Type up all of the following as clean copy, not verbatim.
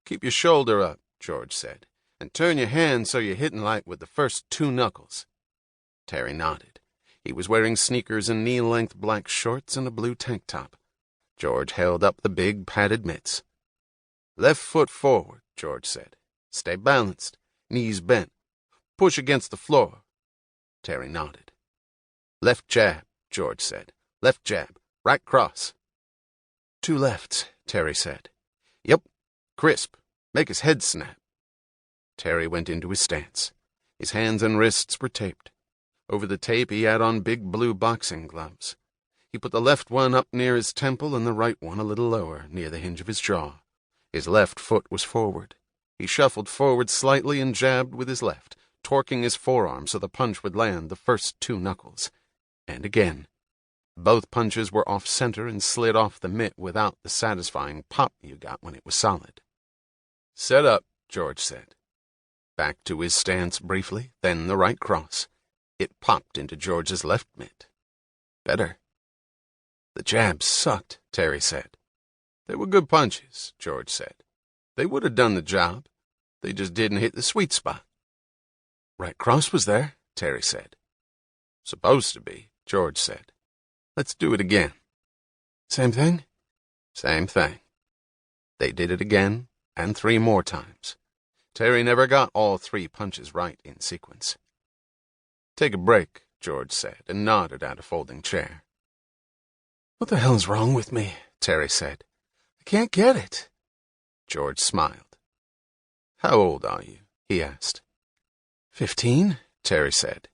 Keep your shoulder up, George said, and turn your hand so you're hitting light with the first 2 knuckles. Terry nodded. He was wearing sneakers and knee-length black shorts and a blue tank top. George held up the big padded mitts. Left foot forward, George said. Stay balanced, knees bent. Push against the floor. Terry nodded. Left jab, George said. Left jab, right cross. 2 lefts, Terry said. Yep, crisp. Make his head snap. Terry went into his stance. His hands and wrists were taped. Over the tape he had on big blue boxing gloves. He put the left one up near his temple and the right one a little lower, near the hinge of his jaw. His left foot was forward. He shuffled forward slightly and jabbed with his left, torquing his forearm so the punch would land the first 2 knuckles. And again. Both punches were off-center and slid off the mitt without the satisfying pop you got when it was solid. Set up, George said. Back to his stance briefly, then the right cross. It popped into George's left mitt. Better. The jabs sucked, Terry said. They were good punches, George said. They would have done the job. They just didn't hit the sweet spot. Right cross was there, Terry said. Supposed to be, George said. Let's do it again. Same thing? Same thing. They did it again, and 3 more times. Terry never got all 3 punches right in sequence. Take a break, George said, and nodded at a folding chair. What the hell's wrong with me? Terry said. I can't get it. George smiled. How old are you? He asked. 15, Terry said.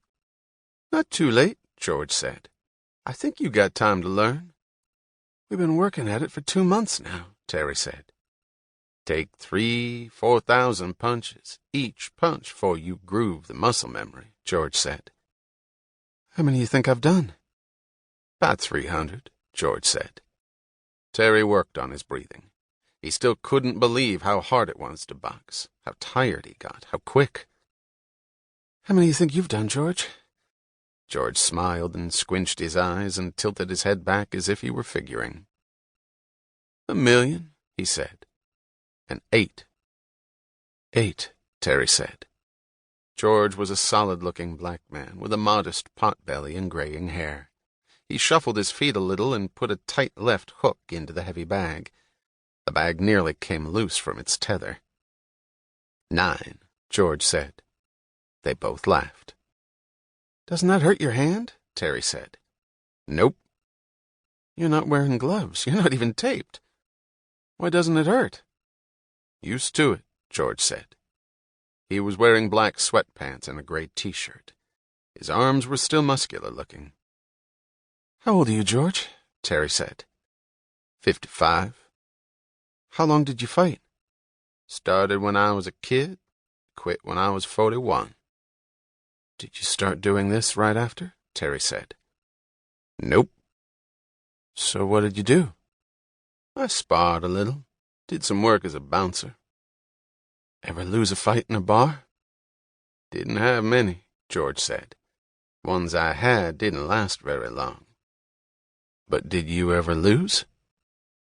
Not too late, George said. I think you got time to learn. We've been working at it for 2 months now, Terry said. Take 3,000-4,000 punches, each punch, before you groove the muscle memory, George said. How many you think I've done? About 300, George said. Terry worked on his breathing. He still couldn't believe how hard it was to box, how tired he got, how quick. How many you think you've done, George? George smiled and squinched his eyes and tilted his head back as if he were figuring. 1 million, he said. And 8. 8, Terry said. George was a solid-looking black man with a modest pot-belly and graying hair. He shuffled his feet a little and put a tight left hook into the heavy bag. The bag nearly came loose from its tether. 9, George said. They both laughed. Doesn't that hurt your hand? Terry said. Nope. You're not wearing gloves. You're not even taped. Why doesn't it hurt? Used to it, George said. He was wearing black sweatpants and a gray t-shirt. His arms were still muscular-looking. How old are you, George? Terry said. 55. How long did you fight? Started when I was a kid, quit when I was 41. Did you start doing this right after? Terry said. Nope. So what did you do? I sparred a little, did some work as a bouncer. Ever lose a fight in a bar? Didn't have many, George said. Ones I had didn't last very long. But did you ever lose?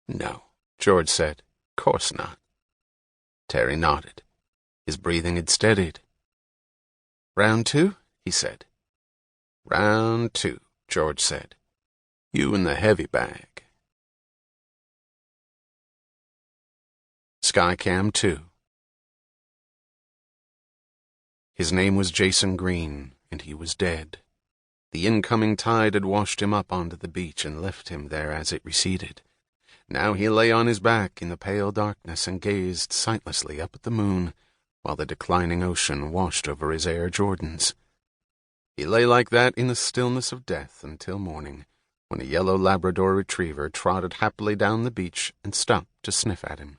No, George said. Course not. Terry nodded. His breathing had steadied. Round 2? He said. Round 2, George said. You in the heavy bag. Skycam 2. His name was Jason Green, and he was dead. The incoming tide had washed him up onto the beach and left him there as it receded. Now he lay on his back in the pale darkness and gazed sightlessly up at the moon, while the declining ocean washed over his Air Jordans. He lay like that in the stillness of death until morning, when a yellow Labrador retriever trotted happily down the beach and stopped to sniff at him.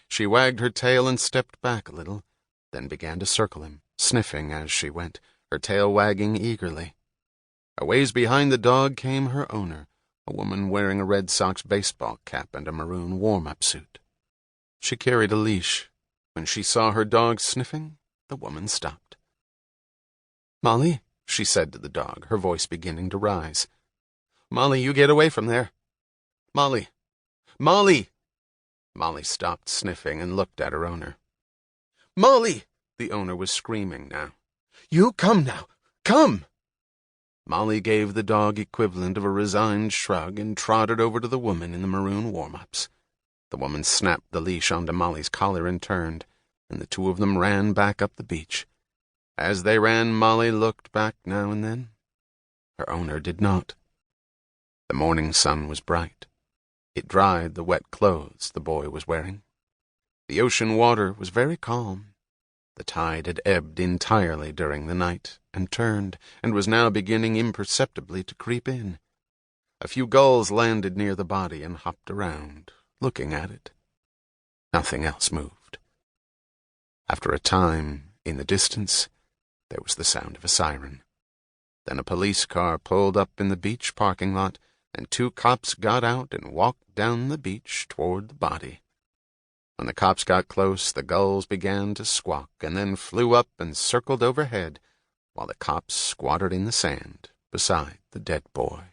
She wagged her tail and stepped back a little, then began to circle him, sniffing as she went, her tail wagging eagerly. A ways behind the dog came her owner, a woman wearing a Red Sox baseball cap and a maroon warm-up suit. She carried a leash. When she saw her dog sniffing, the woman stopped. "Molly," she said to the dog, her voice beginning to rise. "Molly, you get away from there. Molly! Molly!" Molly stopped sniffing and looked at her owner. "Molly!" The owner was screaming now. "You come now! Come!" Molly gave the dog equivalent of a resigned shrug and trotted over to the woman in the maroon warm-ups. The woman snapped the leash onto Molly's collar and turned, and the two of them ran back up the beach. As they ran, Molly looked back now and then. Her owner did not. The morning sun was bright. It dried the wet clothes the boy was wearing. The ocean water was very calm. The tide had ebbed entirely during the night and turned, and was now beginning imperceptibly to creep in. A few gulls landed near the body and hopped around, looking at it. Nothing else moved. After a time, in the distance, there was the sound of a siren. Then a police car pulled up in the beach parking lot, and two cops got out and walked down the beach toward the body. When the cops got close, the gulls began to squawk and then flew up and circled overhead, while the cops squatted in the sand beside the dead boy.